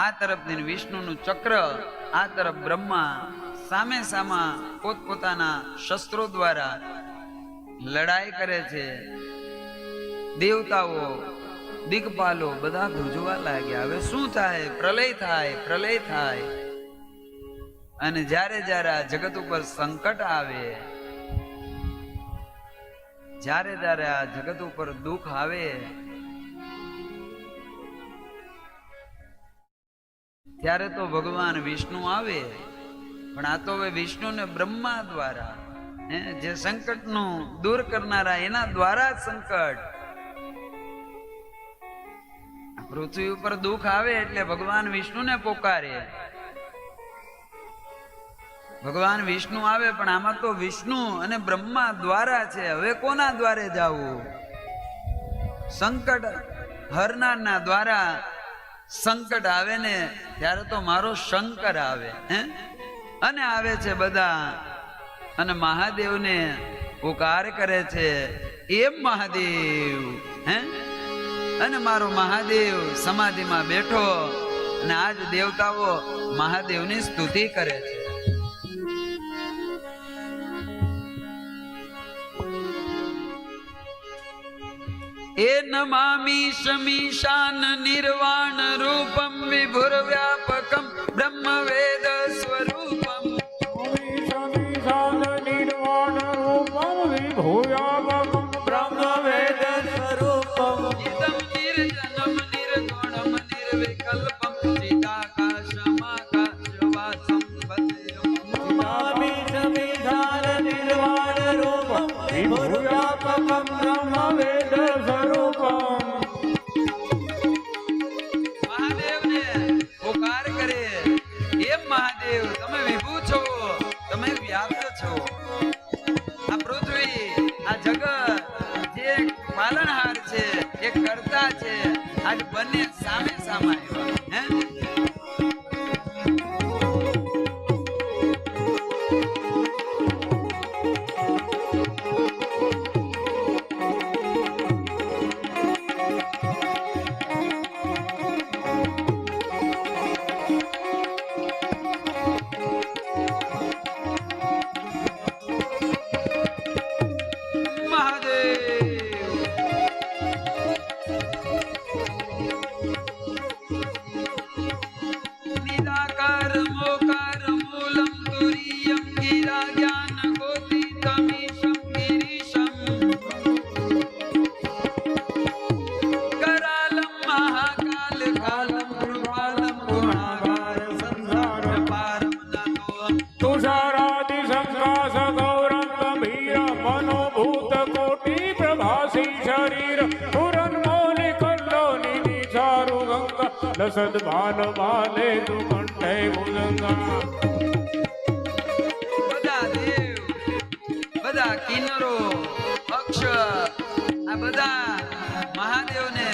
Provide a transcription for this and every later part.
આ તરફથી વિષ્ણુનું ચક્ર, આ તરફ બ્રહ્મા સામે સામા પોતપોતાના શસ્ત્રો દ્વારા લડાઈ કરે છે. દેવતાઓ દિગ્પાલો બધા ધ્રુજવા લાગ્યા. હવે શું થાય? પ્રલય થાય, પ્રલય થાય. અને જ્યારે જ્યારે આ જગત ઉપર સંકટ આવે, જ્યારે જ્યારે આ જગત ઉપર દુઃખ આવે, ત્યારે તો ભગવાન વિષ્ણુ આવે. પણ આ તો હવે વિષ્ણુ ને બ્રહ્મા દ્વારા, જે સંકટ નું દૂર કરનારા, એના દ્વારા સંકટ. પૃથ્વી ઉપર દુઃખ આવે એટલે ભગવાન વિષ્ણુ ને પોકારે. ભગવાન વિષ્ણુ આવે, પણ આમાં તો વિષ્ણુ અને બ્રહ્મા દ્વારા છે. હવે કોના દ્વારે જાવું? સંકટ હરનારના દ્વારા સંકટ આવે ને ત્યારે તો મારો શંકર આવે. અને આવે છે બધા અને મહાદેવને પુકાર કરે છે, એમ મહાદેવ. અને મારો મહાદેવ સમાધિમાં બેઠો અને આજ દેવતાઓ મહાદેવની સ્તુતિ કરે છે. એ નમામિ શમીશાન નિર્વાણ રૂપમ વિભુર વ્યાપકમ બ્રહ્મ વેદ સ્વરૂપમ. શમીશાન નિર્વાણ રૂપમ વિભુર્વ્યાપકમ બ્રહ્મ વેદ સ્વરૂપમ. ઇદં નિર્જનમ નિર્ગુણમ નિર્વિકલ્પમ ચિદાકાશમાકાશવાસમ ભજેયમ. નમામિ શમીશાન નિર્વાણ રૂપમ વિભુર્વ્યાપકમ બ્રહ્મ વેદ સ્વરૂપમ. મહાદેવને પુકાર કરે, એમ મહાદેવ તમે વિભુ છો, તમે વ્યાપ્ત છો. આ પૃથ્વી, આ જગત જે પાલનહાર છે, એ કરતા છે, આજ બંને સામે સામે આવ્યા. સદભાન બાલે તુ કંઠે ભુજંગા. બધા દેવ, બધા કિન્નરો, અક્ષર, આ બધા મહાદેવને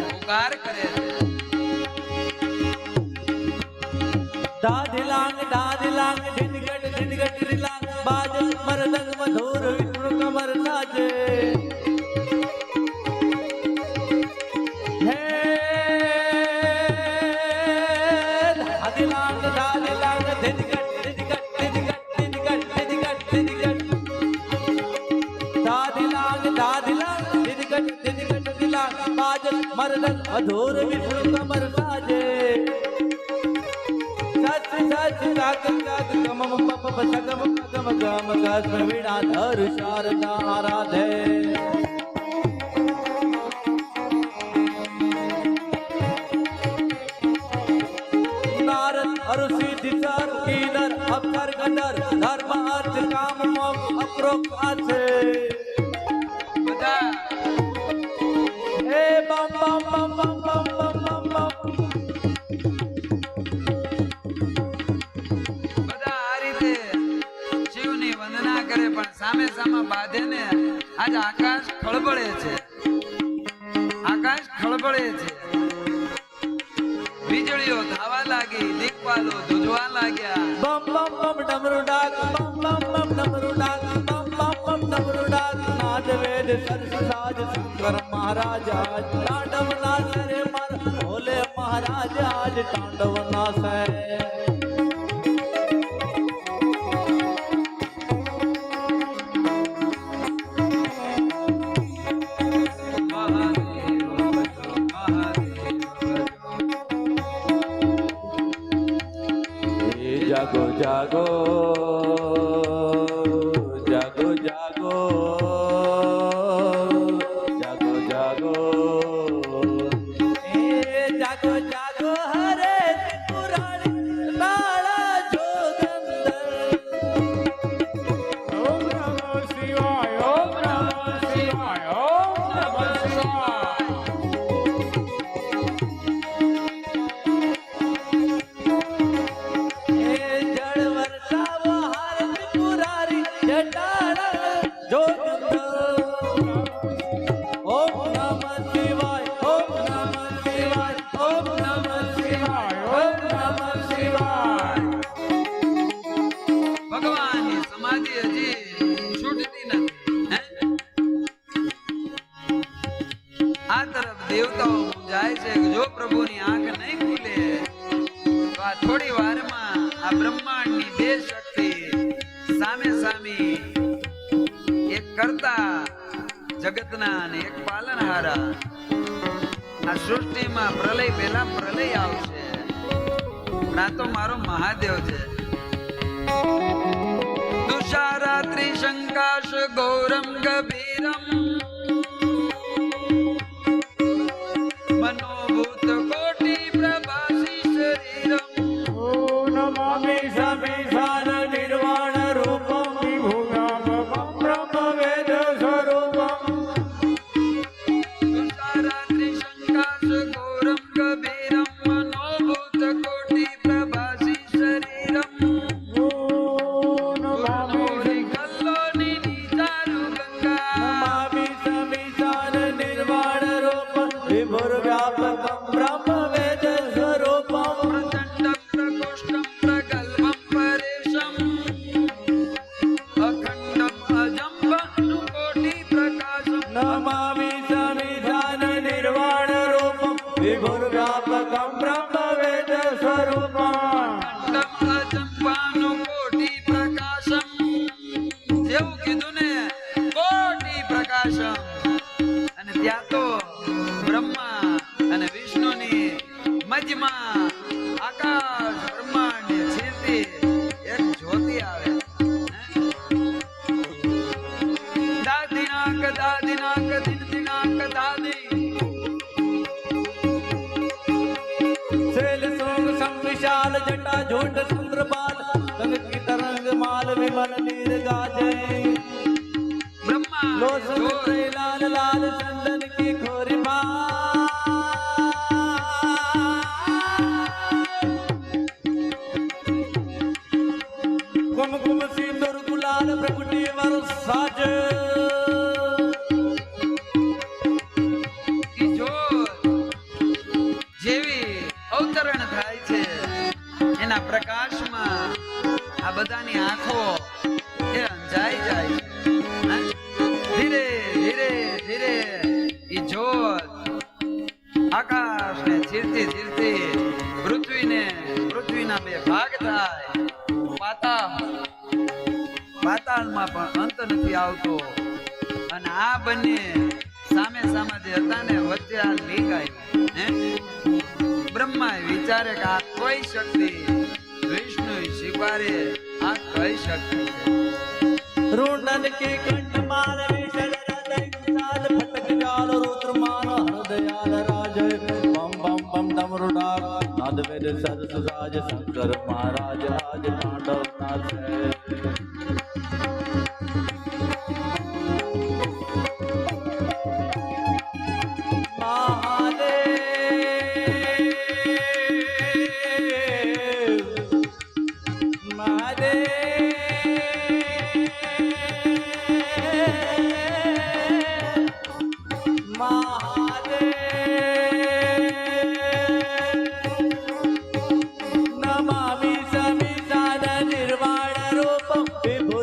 પુકાર કરે છે. દાદિલાંગ દાદિલાંગ ઢિનગટ ઢિનગટ રિલાંગ બાજ મરદંગ મધુર વિષ્ણુ કમર નાચે. मरदन अधूर विष्णु कमर साजे. सच सच काक काक कमम पप सगम गम गम गस्म वीणा धर शारदा आराधे. नारद अरुषि दिशर कीनर अक्षर गंधर धर्म अर्थ काम मोक्ष अप्रोक्त आछे. बम बम बम बम बम बम बम बम. બધા આ રીતે શિવની વંદના કરે, પણ સામે સામા બાંધે ને આજ આકાશ ખળબળે છે. આકાશ ખળબળે છે. વીજળીઓ ધાવા લાગી, દીપવાલો ધુજવા લાગ્યા. બમ બમ બમ ડમરુ ડાક, બમ બમ બમ ડમરુ ડાક, બમ બમ બમ ડમરુ ડાક. નાદ વેદ સરસ સાજ શંકર મહારાજ આજ લાડમ લાસરે મર ભોલે મહારાજ. આજ આજ તાંડવ નાસે જાગો જાગો જાગો જાગો જાગો જાગો એ જાગો જાગો હરે પુરાણી તાળા જોગંદર ઓમ નમઃ શિવાય ઓમ નમઃ શિવાય ઓમ નમઃ શિવાય જળ વરસાવો હાર ત્રિપુરારી જટાળા જોગંદર ઓમ નમઃ શિવાય ઓમ નમઃ શિવાય ઓમ નમઃ શિવાય ઓમ નમઃ શિવાય ભગવાનની સમાધિ હજી છૂટતી નથી હે? આ તરફ દેવતાઓ જાય છે કે જો પ્રભુની આંખ નહીં ખુલે તો આ થોડી વારમાં આ બ્રહ્માંડની બે શક્તિ સામે સામી એક કરતા જગતના અને એક પાલનહારા આ સૃષ્ટિમાં પ્રલય પહેલા પ્રલય આવશે પણ આ તો મારો મહાદેવ છે તુષારાત્રિ શંકાશ ગૌરમ ગભીરમ મનોભૂત કોટિ પ્રભાસી શરીરમ ઓમ નમામિ સમીશાન નિર્વાણ રૂપમ વિભુવ્યાપકં બ્રહ્મ વેદ સ્વરૂપમ તુષારાત્રિ શંકાશ ગૌરમ ગભીરમ મનોભૂત કોટિ પ્રભાસી શરીરમ ઓમ નમામિ કલ્લોની નીચારુ ગંગા નમામિ સમીશાન નિર્વાણ રૂપમ વિભુર વ્યાપકમ બ્રહ્મ વેદ સ્વરૂપમ પ્રચંડમ પ્રકોષ્ઠમ પ્રગલ્ભમ પરેશમ અખંડમ અજંબનુકોટિ પ્રકાશમ નમામિ સમીશાન નિર્વાણ રૂપમ વિભુર વ્યાપકમ બ્રહ્મ વેદ સ્વરૂપમ અખંડમ અજંબાનુકોટિ પ્રકાશમ જેવું કીધું ને કોટિ પ્રકાશમ અને ત્યાં તો બ્રહ્મા અને વિષ્ણુની મજમાં આકાશ બ્રહ્માંડ છીરતી એક જ્યોતિ આવે દાદિનાક દાદિનાક દિન દિનાક દાદી શૈલ સોંગ સંવિશાલ જટા ઝુંડ સુંદરબાલ ગંગ કી તરંગ માલ વિમલ નીર ગાજે બ્રહ્મા લોસન જ્યોત से लाल लाल चंदन की खोरी कुमकुम सिंदूर गुलाल प्रगटी वरसाज ઈ જ્યોત જેવી અવતરણ થાય છે એના પ્રકાશમાં આ બધાની આંખો એ અંજાઈ જાય છે હે? ધીરે ધીરે ધીરે ઈ જ્યોત આકાશને ચીરતી ચીરતી પૃથ્વીના બે ભાગ થાય પાતાળમાં પણ અંત નથી આવતો અને આ બંને સામે સામે જે હતા ને વચ્ચે આ લિંગ આવ્યું હે બ્રહ્મા વિચારે કે આ કઈ શક્તિ વિષ્ણુ સ્વીકારે આ કઈ શક્તિ છે रूंडन के कंठ माल विषण हृदय साल फटक जाल रुद्र मान हृदयाल राज बम बम बम डमरुडा नाद वेद सरस राज शंकर महाराज आज तांडव नाच है नमामि समीशान निर्वाण रूपम विभु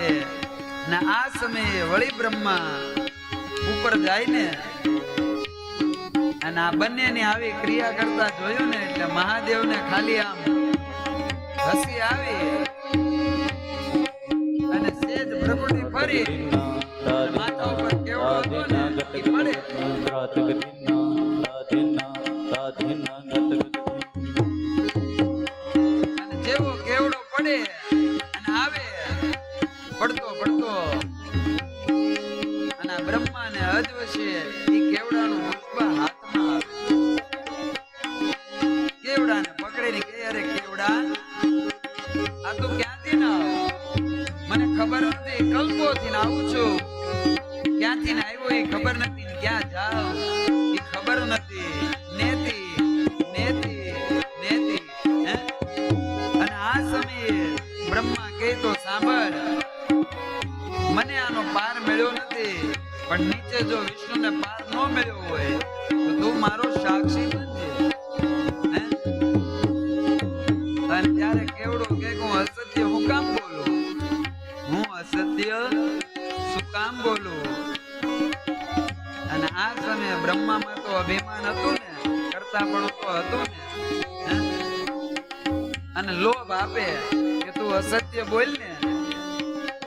માટે ને આ સમયે વળી બ્રહ્મા ઉપર જાય ને અને આ બંનેની આવી ક્રિયા કરતા જોયું ને એટલે મહાદેવને ખાલી આમ હસી આવી અને સેજ પ્રકૃતિ ફરી માથા ઉપર કેવડો હતો ને એ પડે અને જેવો કેવડો પડે અને આવે પડતો પડતો અને આ બ્રહ્માને અજવશે એ કેવડાનું પુષ્પ હાથમાં આવે કેવડાને પકડીને કહે અરે કેવડા આ તું ક્યાંથી ના આવ્યો મને ખબર નથી કલ્પોથી ને આવું છું ક્યાંથી ને આવ્યો એ ખબર નથી ક્યાં જાવ એ ખબર નથી નેતી નેતી નેતી અને આ સમયે બ્રહ્મા કહે તો સાંભળ મને આનો પાર મળ્યો નથી પણ નીચે જો વિષ્ણુને પાર ન મળ્યો હોય તો તું મારો સાક્ષી બનજે અને ત્યારે કેવડો કે હું અસત્ય હું કામ બોલું હું અસત્ય શું કામ બોલું અને આ સમયે બ્રહ્મામાં તો અભિમાન હતું ને કરતા પણ તો હતું ને અને લોભ આપે કે તું અસત્ય બોલ ને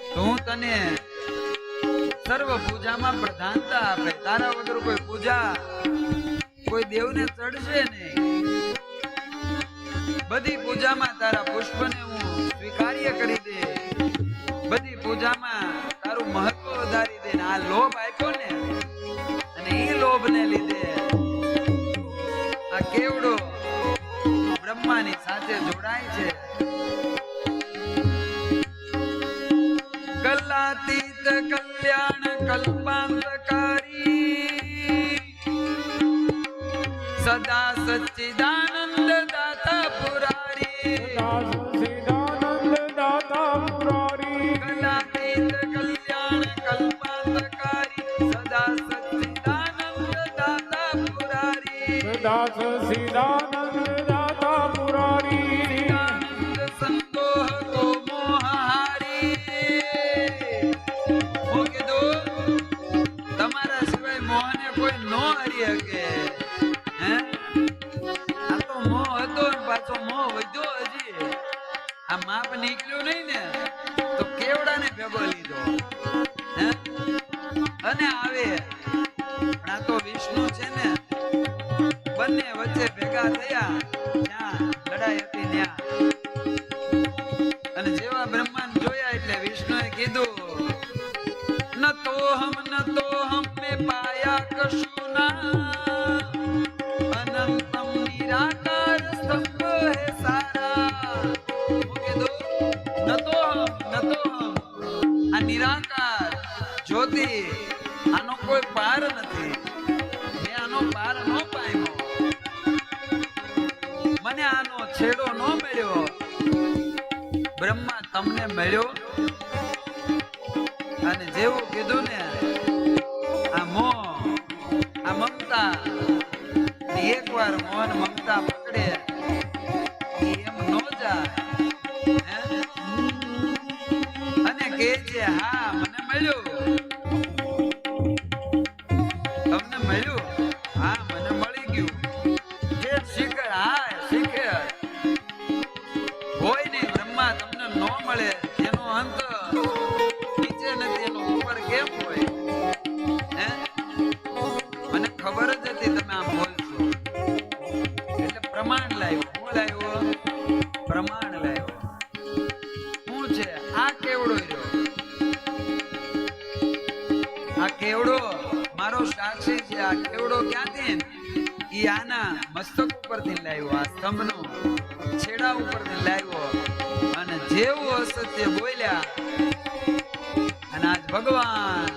તો હું તને સર્વ પૂજામાં પ્રધાનતા આપે તારા વગર કોઈ પૂજા કોઈ દેવને ચડશે નહીં બધી પૂજામાં તારા પુષ્પને હું સ્વીકાર્ય કરી દે બધી પૂજામાં તારું મહત્વ વધારી દે આ લોભ આપ્યો ને અને એ લોભને લીધે આ કેવડો બ્રહ્માની સાથે જોડાય છે કલાતીત કલ્યાણ કલ્પાંતકારી સદા સચ્ચિદાનંદ દાતા પુરારી કલાતીત કલ્યાણ કલ્પાંતકારી સદા સચ્ચિદાનંદ દાતા પુરારી સંતોહ કો મોહારી હું કીધું તમારા સિવાય મોહને કોઈ નો હરી શકે હે આ તો મોહ હતો ને પાછો મોહ વધ્યો હજી આ માપ નીકળ્યું નહીં ને તો કેવડાને ભેગો લીધો હે અને આવે પણ આ તો વિષ્ણુ છે ને બંને વચ્ચે ભેગા થયા ત્યાં લડાઈ હતી ત્યાં અને જેવા બ્રહ્માંડ જોયા એટલે વિષ્ણુએ કીધું ન તો હમ મે પાયા કશુના અનંતમ નિરાકાર સ્તંભ હે સારા હું કીધું ન તો હમ આ નિરાકાર જ્યોતિ આનો કોઈ પાર નથી મેં આનો પાર ન પામ્યો મને આનો છેડો ન મળ્યો બ્રહ્મા તમને મળ્યો અને જેવું કીધું ને આ મોહ આ મમતા એકવાર મોહન મમતા પકડે એમ નો જાય અને કહે છે હા મને મળ્યું તમને મળ્યું હા મને મળી ગયું શિખર હા શિખર હોય નહીં બ્રહ્મા તમને ન મળે એનો અંત નીચે નથી એનો ઉપર કેમ હોય હે મને ખબર જ હતી તમે આમ બોલશો એટલે પ્રમાણ લાવ્યો હું લાવ્યો પ્રમાણ લાવ્યો શું છે આ કેવડો રહ્યો આ કેવડો મારો સાક્ષી છે આ કેવડો ક્યાંથી ઈ આના મસ્તક ઉપરથી લાવ્યો આ સ્તંભનો છેડા ઉપરથી લાવ્યો અને જેવું અસત્ય બોલ્યા અને આજ ભગવાન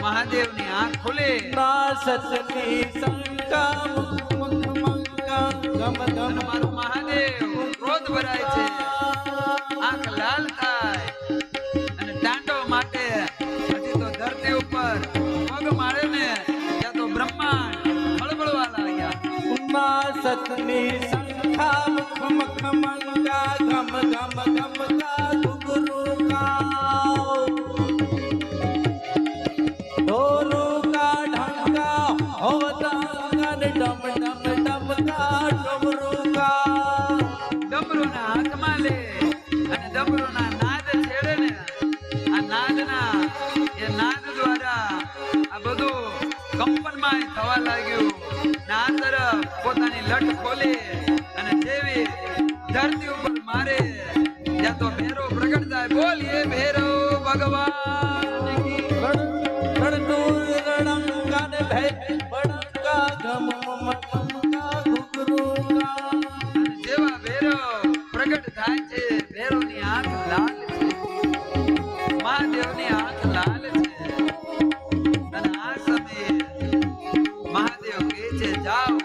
મહાદેવની આંખ ખુલે સતની શંકા મુખ મંકા ગમ ગમ મારું મહાદેવ ક્રોધ ભરાય છે આંખ લાલ થાય અને દાંડો માટે હજી તો ધરતી ઉપર પગ મારે ને ત્યાં તો બ્રહ્માંડ હળબળવા લાગ્યા સતની શંકા મુખ મંકા ગમ ગમ ગમ કા ગુરુ કા ડમરુના નાદ છેડે ને આ નાદના એ નાદ દ્વારા આ બધું કંપનમાં થવા લાગ્યું ને આ તરફ પોતાની લટ ખોલી અને જેવી ધરતી ઉપર મારે ત્યાં તો ભેરો પ્રગટ થાય. બોલીએ ભેરો ભગવાન કી. રણદૂર રણંગા ને ભે બણંગા ગમ મમકા ઘુઘરુગા. અને જેવા ભેરો પ્રગટ થાય છે ભેરોની આંખ લાલ છે, મહાદેવની આંખ લાલ છે. અને આ સમયે મહાદેવ કહે છે જાઓ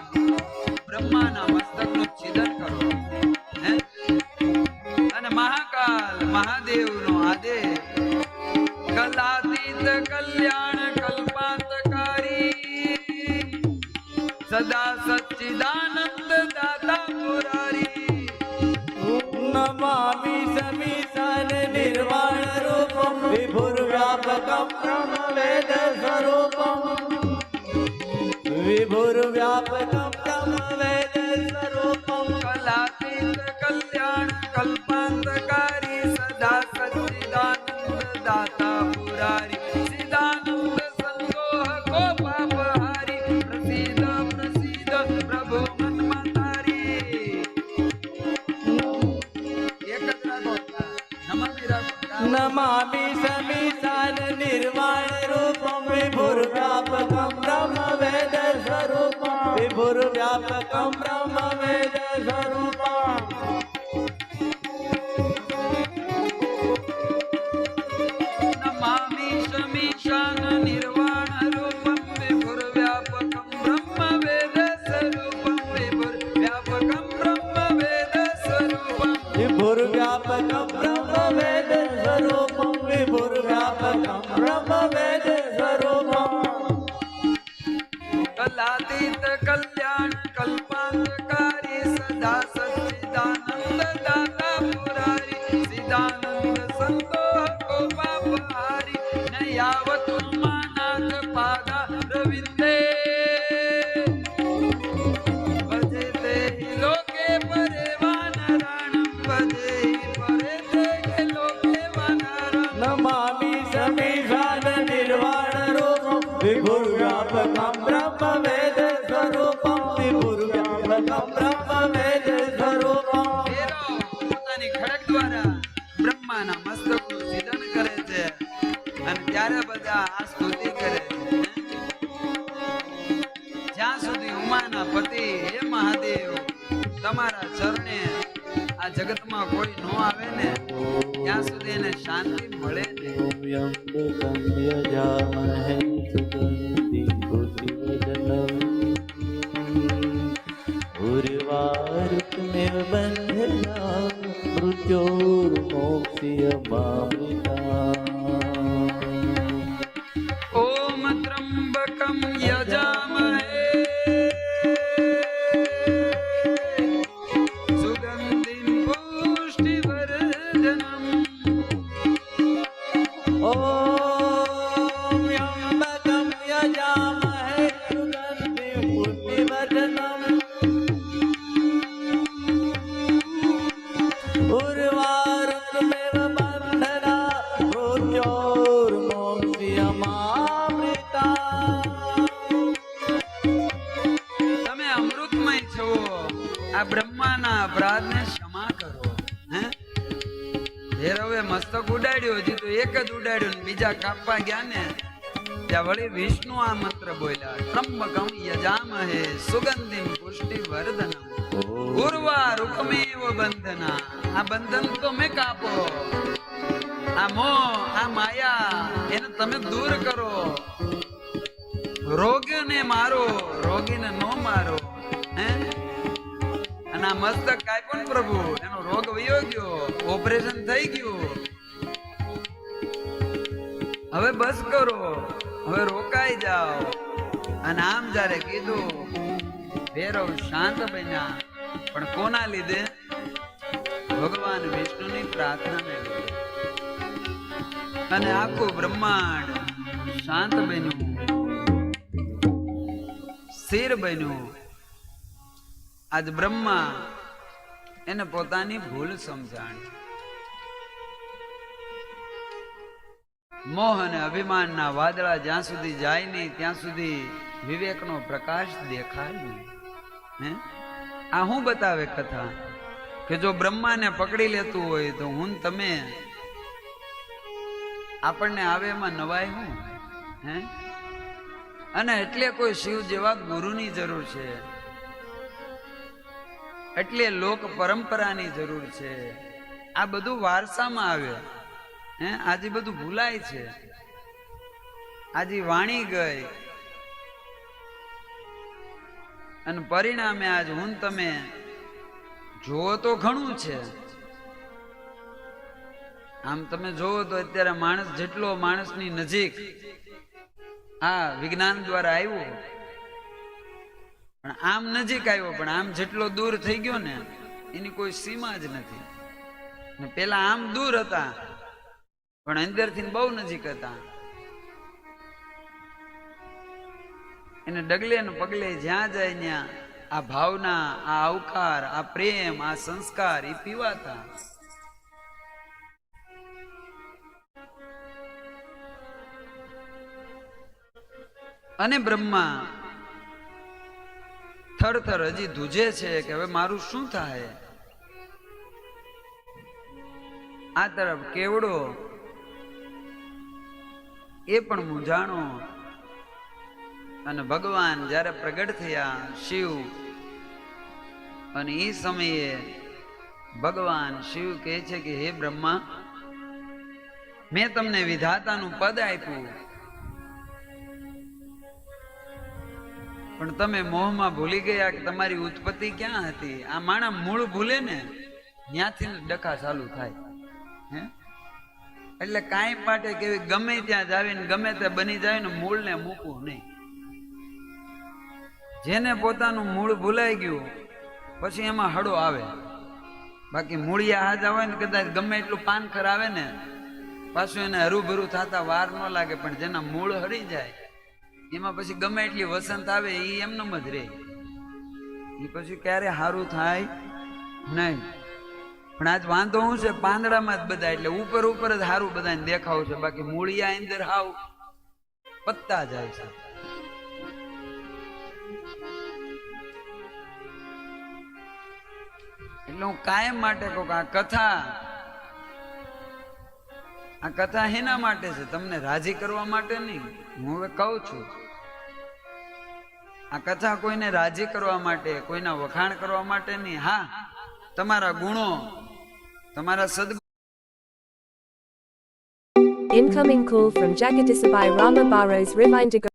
બ્રહ્માના મસ્તકનું છિદન કરો. હે? અને મહાકાલ મહાદેવનો આદેશ કલાતીત કલ્યાણ કલ્પાંતકારી સદા સચ્ચિદાનંદ દાતા મુરારી. નમામિ સમીસાન નિર્વાણ રૂપમ વિભુર્વ્યાપકમ બ્રહ્મ વેદ સ્વરૂપમ વિભુર્વ્યાપકમ બ્રહ્મ વેદ સ્વરૂપમ કલાતીત કલ્યાણ કલ્પાંતકારી સદા સચ્ચિદાનંદ દાતા પુરારી સિદાનંદ સંતોષ કોપાપહારી પ્રસિદ્ધ પ્રસિદ્ધ પ્રભુ મન્મતારી. એક જ રાખો, નમામિ રાખો. નમામિ સમીસાન નિર્વાણ રૂપમ વિભુર્વ્યાપકમ બ્રહ્મ વેદ સ્વરૂપમ વિભુર્વ્યાપકમ બ્રહ્મ વેદ સ્વરૂપમ. નમામિ સમીશાન નિર્વાણ રૂપમ વિભુર્વ્યાપકમ બ્રહ્મ વેદ સ્વરૂપમ વિભુર્વ્યાપકમ બ્રહ્મ વેદ સ્વરૂપમ. વિભુર્વ્યાપકમ બ્રહ્મ વેદ સ્વરૂપમ વિભુર્વ્યાપકમ બ્રહ્મ વેદ સ્વરૂપમ. કલાતીત કલ્યાણ કલ્પાંતકારી સદા સચ્ચિદાનંદ દાતા પુરારી સિદાનંદ સંતોષ કોપાપહારી ન યાવત માનાથ પાદા રવિંદે ભજે તે લોકે પરે વાનરાણમ ભજે પરે તે લોકે વાનરાણમ. નમામિ સમીશાન નિર્વાણ રૂપમ વિભુર્વ્યાપકમ બ્રહ્મ વેદ સ્વરૂપમ વિભુર્વ્યાપકમ બ્રહ્મ વેદ સ્વરૂપમ. ભેરો પોતાની ખડક દ્વારા બ્રહ્માના મસ્તકનું છિદન કરે છે અને ત્યારે બધા આ સ્તુતિ કરે છે. જ્યાં સુધી ઉમાના પતિ હે મહાદેવ તમારા ચરણે આ જગતમાં કોઈ નો આવે ને ત્યાં સુધી એને શાંતિ મળે નહીં. યમ્બકં યજામહે સુગંધિ પુષ્ટિવર્ધનમ ઉર્વારુકમેવ બંધના મૃત્યોર્મોક્ષ્યમામૃતા. ઓમ ત્રંબકં યજામહે સુગંધિં પુષ્ટિવર્ધનમ. ઓમ યમ્બકં યજામહે સુગંધિ પુષ્ટિવર્ધનમ ઉર્વારુકમેવ બંધના મૃત્યોર્મોક્ષ્યમામૃતા. તમે અમૃતમય છો, આ બ્રહ્માના અપરાધને ક્ષમા કરો. હે ભૈરવે મસ્તક ઉડાડ્યું, હજી તો એક જ ઉડાડ્યું ને બીજા કાપવા ગયા ને ત્યાં વળી વિષ્ણુ આ મંત્ર બોલ્યા ત્રંબકં યજામહે સુગંધિમ પુષ્ટિવર્ધનમ ઉર્વા રૂકમેવ બંધના. આ બંધન તો મેં કાપો, આ મોહ આ માયા એને તમે દૂર કરો. રોગીને મારો, રોગીને નો મારો. હે અને આ મસ્તક કાપ્યું ને પ્રભુ એનો રોગ વયો ગયો, ઓપરેશન થઈ ગયું. હવે બસ કરો, હવે રોકાઈ જાઓ. અને આમ જ્યારે કીધું ભૈરવ શાંત બન્યા, પણ કોના લીધે? ભગવાન વિષ્ણુની પ્રાર્થનાને લીધે. અને આખું બ્રહ્માંડ શાંત બન્યું, સ્થિર બન્યું. આજ બ્રહ્મા એને પોતાની ભૂલ સમજાણી. મોહ અને અભિમાનના વાદળા જ્યાં સુધી જાય નહીં ત્યાં સુધી વિવેકનો પ્રકાશ દેખાય નહીં. હે આ હું બતાવે કથા કે જો બ્રહ્માને પકડી લેતું હોય તો હું તમે આપણને આવે એમાં નવાય હું. હે અને એટલે કોઈ શિવ જેવા ગુરુની જરૂર છે, એટલે લોક પરંપરાની જરૂર છે. આ બધું વારસામાં આવે. હે આજે બધું ભૂલાય છે. આજે વાણી ગઈ અને પરિણામે આજ હું તમે જોવો તો ઘણું છે. આમ તમે જોવો તો અત્યારે માણસ જેટલો માણસની નજીક આ વિજ્ઞાન દ્વારા આવ્યો, પણ આમ નજીક આવ્યો, પણ આમ જેટલો દૂર થઈ ગયો ને એની કોઈ સીમા જ નથી. ને પેલા આમ દૂર હતા પણ અંદરથી બહુ નજીક હતા. એને ડગલે ને પગલે જ્યાં જાય ત્યાં આ ભાવના, આ આવકાર, આ પ્રેમ, આ સંસ્કાર એ પીવાતા. અને બ્રહ્મા થરથર હજી ધ્રુજે છે કે હવે મારું શું થાય. આ તરફ કેવડો એ પણ મૂંઝાણો. અને ભગવાન જ્યારે પ્રગટ થયા શિવ, અને એ સમયે ભગવાન શિવ કહે છે કે હે બ્રહ્મા, મેં તમને વિધાતાનું પદ આપ્યું, પણ તમે મોહમાં ભૂલી ગયા કે તમારી ઉત્પત્તિ ક્યાં હતી. આ માણસ મૂળ ભૂલે ને ત્યાંથી ડખા ચાલુ થાય. હે એટલે કાંઈ માટે કેવી ગમે ત્યાં જાવીને ગમે તે બની જાય ને મૂળને મૂકવું નહીં. જેને પોતાનું મૂળ ભૂલાઈ ગયું પછી એમાં હળો આવે. બાકી મૂળિયા હાજા હોય ને કદાચ ગમે એટલું પાનખર આવે ને પાછું એને હરુભરું થતા વાર ન લાગે, પણ જેના મૂળ હરી જાય એમાં પછી ગમે એટલી વસંત આવે એ એમનેમ જ રહે. એ પછી ક્યારે સારું થાય નહીં. પણ આજ વાંધો શું છે, પાંદડામાં જ બધા એટલે ઉપર ઉપર જ સારું બધાને દેખાવ છે, બાકી મૂળિયા અંદર હાવ પત્તા જાય છે. એટલે હું કાયમ માટે કહું કે આ કથા હેના માટે છે? તમને રાજી કરવા માટે નહીં. હું હવે કહું છું, આ કથા કોઈને રાજી કરવા માટે, કોઈના વખાણ કરવા માટે નહીં. હા, તમારા ગુણો, તમારા સદ. Incoming call from Jagadisabai Rama Barrows Rivindigo.